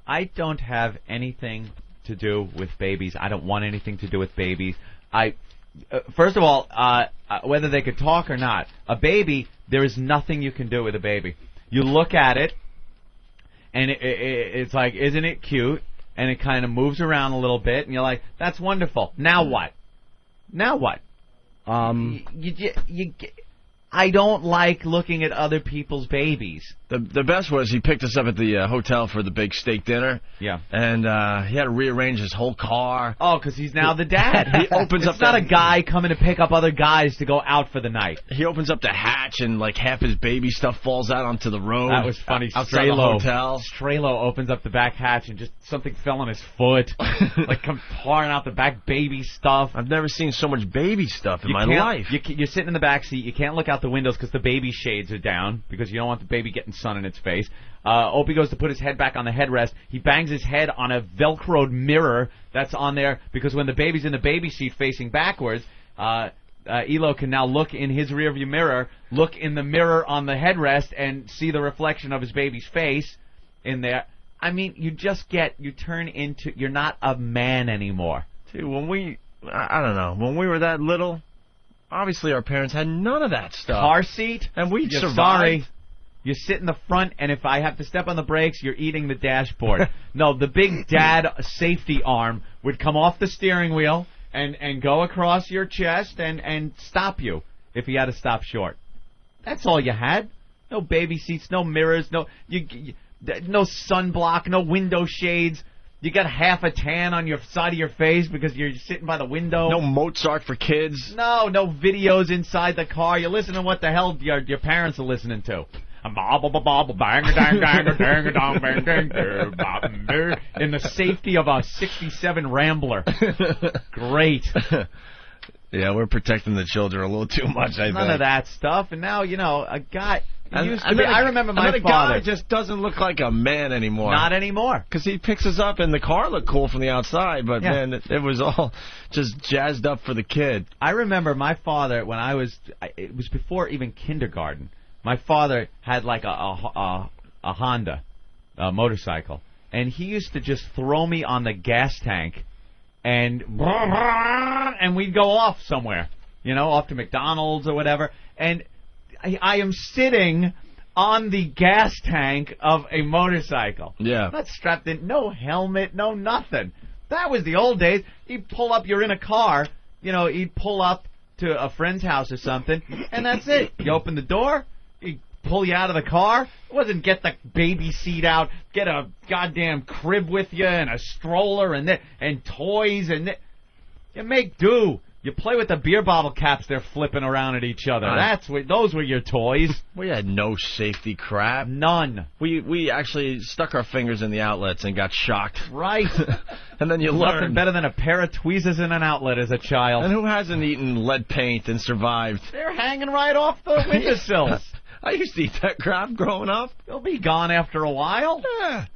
I don't have anything to do with babies. I don't want anything to do with babies. First of all, whether they could talk or not, a baby, there is nothing you can do with a baby. You look at it, and it's like, isn't it cute? And it kind of moves around a little bit, and you're like, that's wonderful. Now what? Now what? I don't like looking at other people's babies. The best was he picked us up at the hotel for the big steak dinner. Yeah. And he had to rearrange his whole car. Oh, because he's now the dad. He opens it's up. It's not a guy coming to pick up other guys to go out for the night. He opens up the hatch and like half his baby stuff falls out onto the road. That was funny. Outside the hotel. Strelo opens up the back hatch and just something fell on his foot. Like come pouring out the back baby stuff. I've never seen so much baby stuff in my life. You're sitting in the back seat. You can't look out the windows because the baby shades are down because you don't want the baby getting sun in its face. Opie goes to put his head back on the headrest. He bangs his head on a Velcroed mirror that's on there because when the baby's in the baby seat facing backwards, Elo can now look in his rearview mirror, look in the mirror on the headrest, and see the reflection of his baby's face in there. I mean, you turn into, you're not a man anymore. Dude, I don't know, when we were that little, obviously our parents had none of that stuff. Car seat? And we survived. Sorry. You sit in the front, and if I have to step on the brakes, you're eating the dashboard. No, the big dad safety arm would come off the steering wheel and go across your chest and stop you if he had to stop short. That's all you had. No baby seats, no mirrors, no sunblock, no window shades. You got half a tan on your side of your face because you're sitting by the window. No Mozart for kids. No videos inside the car. You listen to what the hell your parents are listening to. In the safety of a 67 Rambler. Great. Yeah, we're protecting the children a little too much, I think. None of that stuff. And now, a guy... I remember my father. Guy just doesn't look like a man anymore. Not anymore. Because he picks us up and the car looked cool from the outside, but man, it was all just jazzed up for the kid. I remember my father when it was before even kindergarten. My father had like a Honda motorcycle, and he used to just throw me on the gas tank, and we'd go off somewhere, off to McDonald's or whatever, and I am sitting on the gas tank of a motorcycle. Yeah. I'm not strapped in, no helmet, no nothing. That was the old days. You'd pull up, you're in a car, you'd pull up to a friend's house or something, and that's it. You open the door, he'd pull you out of the car. It wasn't get the baby seat out, get a goddamn crib with you and a stroller and toys and you make do. You play with the beer bottle caps they're flipping around at each other. Those were your toys. We had no safety crap. None. We actually stuck our fingers in the outlets and got shocked. Right. And then you learn. Nothing better than a pair of tweezers in an outlet as a child. And who hasn't eaten lead paint and survived? They're hanging right off the windowsills. I used to eat that crap growing up. They'll be gone after a while. Yeah.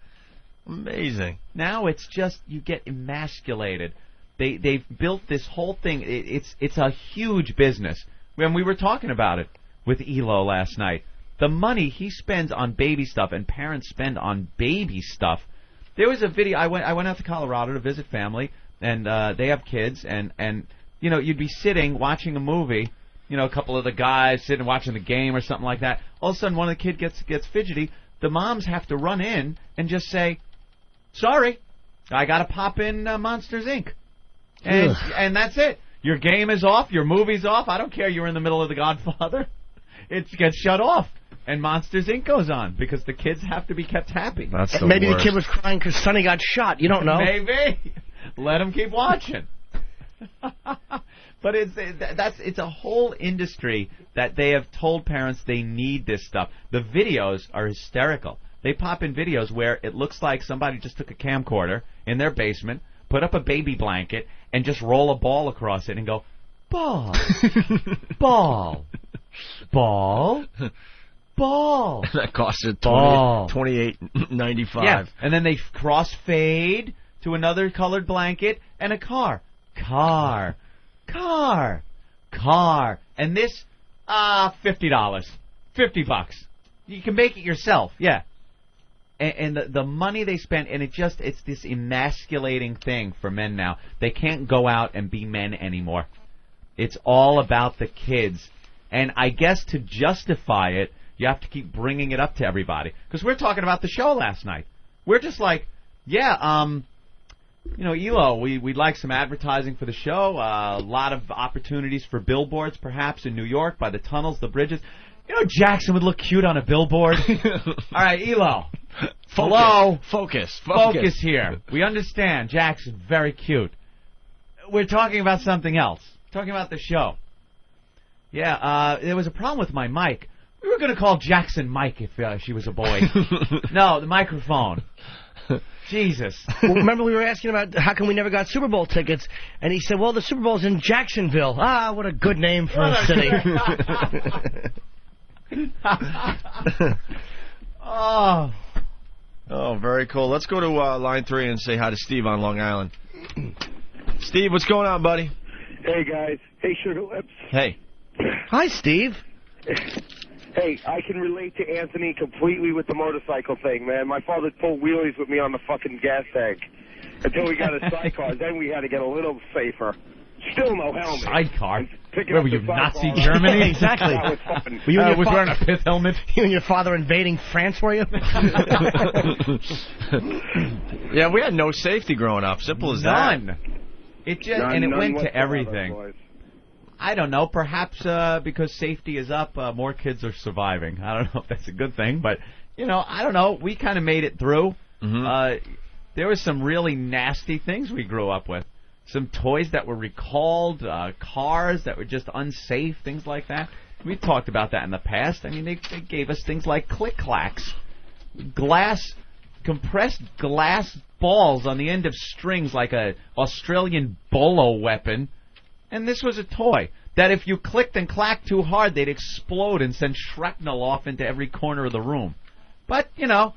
Amazing. Now it's just you get emasculated. They've built this whole thing. It's a huge business. When we were talking about it with Elo last night, the money he spends on baby stuff and parents spend on baby stuff. There was a video. I went out to Colorado to visit family, and they have kids, and you'd be sitting watching a movie. A couple of the guys sitting watching the game or something like that. All of a sudden, one of the kids gets fidgety. The moms have to run in and just say, "Sorry, I got to pop in Monsters, Inc." And that's it. Your game is off. Your movie's off. I don't care. You're in the middle of The Godfather. It gets shut off. And Monsters, Inc. goes on because the kids have to be kept happy. Maybe the kid was crying because Sonny got shot. You don't know. Maybe. Let him keep watching. But it's a whole industry that they have told parents they need this stuff. The videos are hysterical. They pop in videos where it looks like somebody just took a camcorder in their basement, put up a baby blanket, and just roll a ball across it and go, ball, ball, ball, ball. That costs it $28.95. Yeah, and then they cross-fade to another colored blanket and a car. Car. And this, $50. $50. You can make it yourself, yeah. And the money they spend, and it's this emasculating thing for men now. They can't go out and be men anymore. It's all about the kids. And I guess to justify it, you have to keep bringing it up to everybody. Because we're talking about the show last night. We're just like, yeah, Elo, we'd like some advertising for the show. A lot of opportunities for billboards, perhaps, in New York, by the tunnels, the bridges. Jackson would look cute on a billboard. All right, Elo. Hello. Focus Here. We understand. Jackson, very cute. We're talking about something else. Talking about the show. Yeah, there was a problem with my mic. We were going to call Jackson Mike if she was a boy. No, the microphone. Jesus. Well, remember we were asking about how come we never got Super Bowl tickets, and he said, well, the Super Bowl's in Jacksonville. Ah, what a good name for a city. Oh, very cool. Let's go to line 3 and say hi to Steve on Long Island. Steve, what's going on, buddy? Hey, guys. Hey, Sugar Lips. Hey. Hi, Steve. Hey, I can relate to Anthony completely with the motorcycle thing, man. My father pulled wheelies with me on the fucking gas tank until we got a sidecar. Then we had to get a little safer. Still no helmet. Sidecar? Where were you, Nazi Germany? Exactly. That was fun. Were you and your was wearing a pith helmet? You and your father invading France, were you? Yeah, we had no safety growing up. Simple as that. None. And it went to everything. Boys. I don't know. Perhaps because safety is up, more kids are surviving. I don't know if that's a good thing, but I don't know. We kind of made it through. Mm-hmm. There were some really nasty things we grew up with. Some toys that were recalled, cars that were just unsafe, things like that. We talked about that in the past. I mean, they gave us things like click-clacks, compressed glass balls on the end of strings like a Australian bolo weapon. And this was a toy that if you clicked and clacked too hard, they'd explode and send shrapnel off into every corner of the room. But, that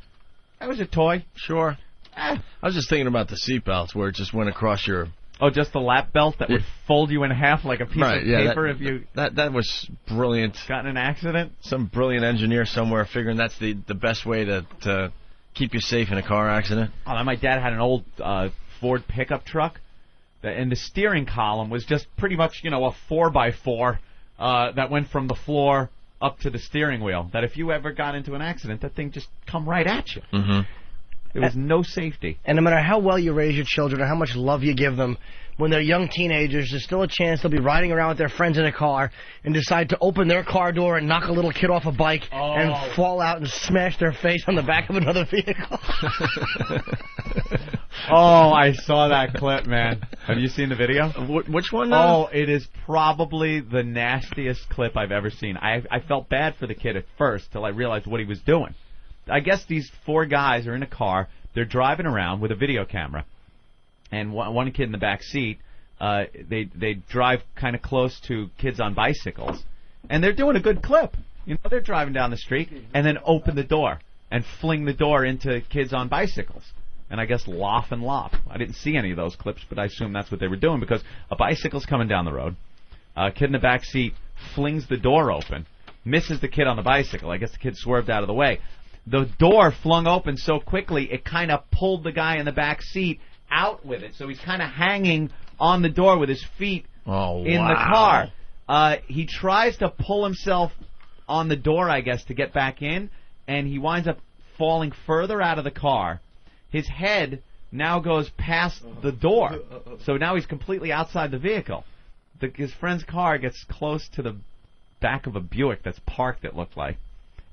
was a toy. Sure. I was just thinking about the seatbelts where it just went across your... Oh, just the lap belt that would fold you in half like a piece of paper if you... That was brilliant. Got in an accident? Some brilliant engineer somewhere figuring that's the best way to keep you safe in a car accident. Oh, my dad had an old Ford pickup truck, and the steering column was just pretty much, a 4x4 that went from the floor up to the steering wheel. That if you ever got into an accident, that thing just come right at you. Mm-hmm. There was no safety. And no matter how well you raise your children or how much love you give them, when they're young teenagers, there's still a chance they'll be riding around with their friends in a car and decide to open their car door and knock a little kid off a bike and fall out and smash their face on the back of another vehicle. Oh, I saw that clip, man. Have you seen the video? Which one? Oh, it is probably the nastiest clip I've ever seen. I felt bad for the kid at first till I realized what he was doing. I guess these 4 guys are in a car. They're driving around with a video camera. And one kid in the back seat, they drive kind of close to kids on bicycles. And they're doing a good clip. They're driving down the street and then open the door and fling the door into kids on bicycles. And I guess laugh and laugh. I didn't see any of those clips, but I assume that's what they were doing because a bicycle's coming down the road. A kid in the back seat flings the door open, misses the kid on the bicycle. I guess the kid swerved out of the way. The door flung open so quickly, it kind of pulled the guy in the back seat out with it. So he's kind of hanging on the door with his feet in the car. He tries to pull himself on the door, I guess, to get back in, and he winds up falling further out of the car. His head now goes past the door. So now he's completely outside the vehicle. His friend's car gets close to the back of a Buick that's parked, it looked like,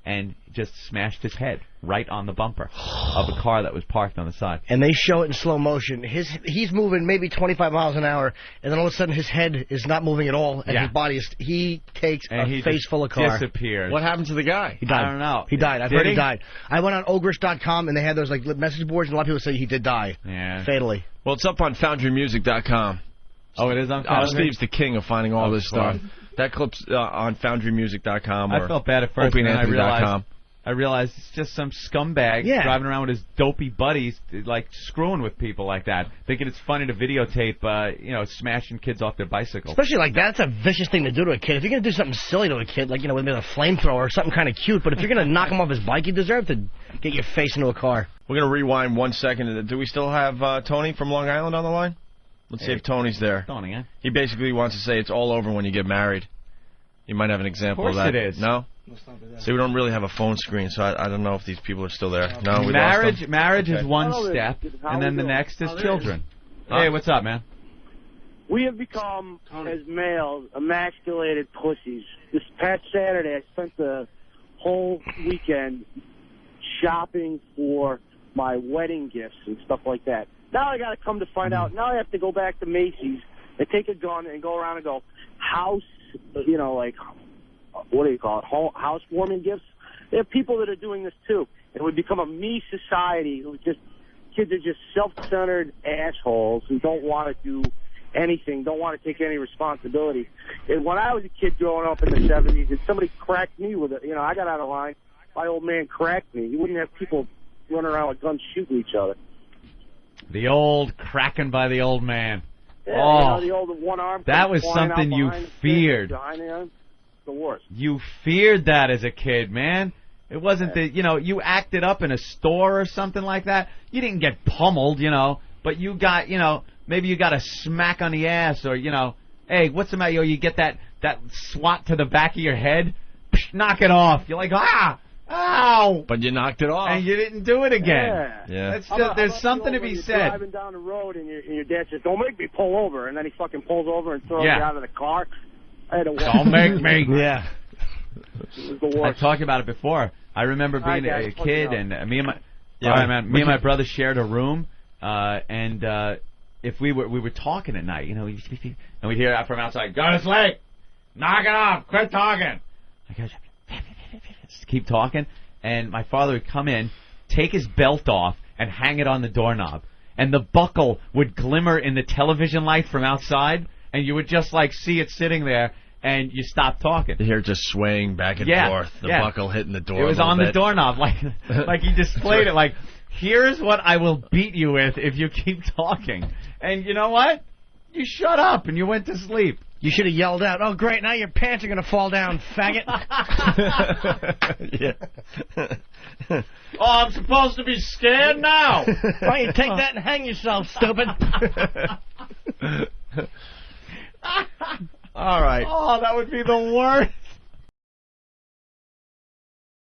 and just smashed his head right on the bumper of a car that was parked on the side. And they show it in slow motion. He's moving maybe 25 miles an hour, and then all of a sudden his head is not moving at all, and his body is... He takes a face full of car. Disappeared. What happened to the guy? He died. I don't know. He died. I've heard he died. I went on ogrish.com, and they had those message boards, and a lot of people say he did die. Yeah. Fatally. Well, it's up on FoundryMusic.com. Oh, it is on Foundry? Steve's the king of finding all this stuff. That clip's on FoundryMusic.com or I felt bad at first, and then I realized I realized it's just some scumbag driving around with his dopey buddies, like screwing with people like that, thinking it's funny to videotape, smashing kids off their bicycles. Especially like that. That's a vicious thing to do to a kid. If you're going to do something silly to a kid, like, with a flamethrower or something kind of cute, but if you're going to knock him off his bike, you deserve to get your face into a car. We're going to rewind 1 second. Do we still have Tony from Long Island on the line? Let's see if Tony's there. Tony, eh? He basically wants to say it's all over when you get married. You might have an example of that. Of course it is. No? See, we don't really have a phone screen, so I don't know if these people are still there. No, we marriage okay. is one step, and then the next is children. Hey, what's up, man? We have become, as males, emasculated pussies. This past Saturday, I spent the whole weekend shopping for my wedding gifts and stuff like that. Now I got to come to find out, now I have to go back to Macy's and take a gun and go around and go, house, what do you call it, housewarming gifts? There are people that are doing this too. It would become a me society. Kids are just self-centered assholes who don't want to do anything, don't want to take any responsibility. And when I was a kid growing up in the 70s, and somebody cracked me with it, I got out of line. My old man cracked me. You wouldn't have people running around with guns shooting each other. The old cracking by the old man. Yeah, the old one arm. That was something you feared. The worst. You feared that as a kid, man. It wasn't that, you acted up in a store or something like that. You didn't get pummeled, but you got, maybe you got a smack on the ass or, hey, what's the matter? You get that swat to the back of your head, knock it off. You're like, ow! But you knocked it off. And you didn't do it again. Yeah. There's something to be said. Driving down the road and your dad says, don't make me pull over. And then he fucking pulls over and throws you out of the car. I had to walk. Don't make me. Yeah. It was the worst. I've talked about it before. I remember being a kid, and me and my brother shared a room, and if we were talking at night, and we'd hear out from outside, "Go to sleep, knock it off, quit talking." I go, just keep talking, and my father would come in, take his belt off, and hang it on the doorknob, and the buckle would glimmer in the television light from outside, and you would just see it sitting there. And you stop talking. You hear it just swaying back and forth. The buckle hitting the door. It was on the doorknob, like he displayed it. Like, here's what I will beat you with if you keep talking. And you know what? You shut up and you went to sleep. You should have yelled out, "Oh, great! Now your pants are gonna fall down, faggot!" Oh, I'm supposed to be scared now. Why don't you take that and hang yourself, stupid? All right. Oh, that would be the worst.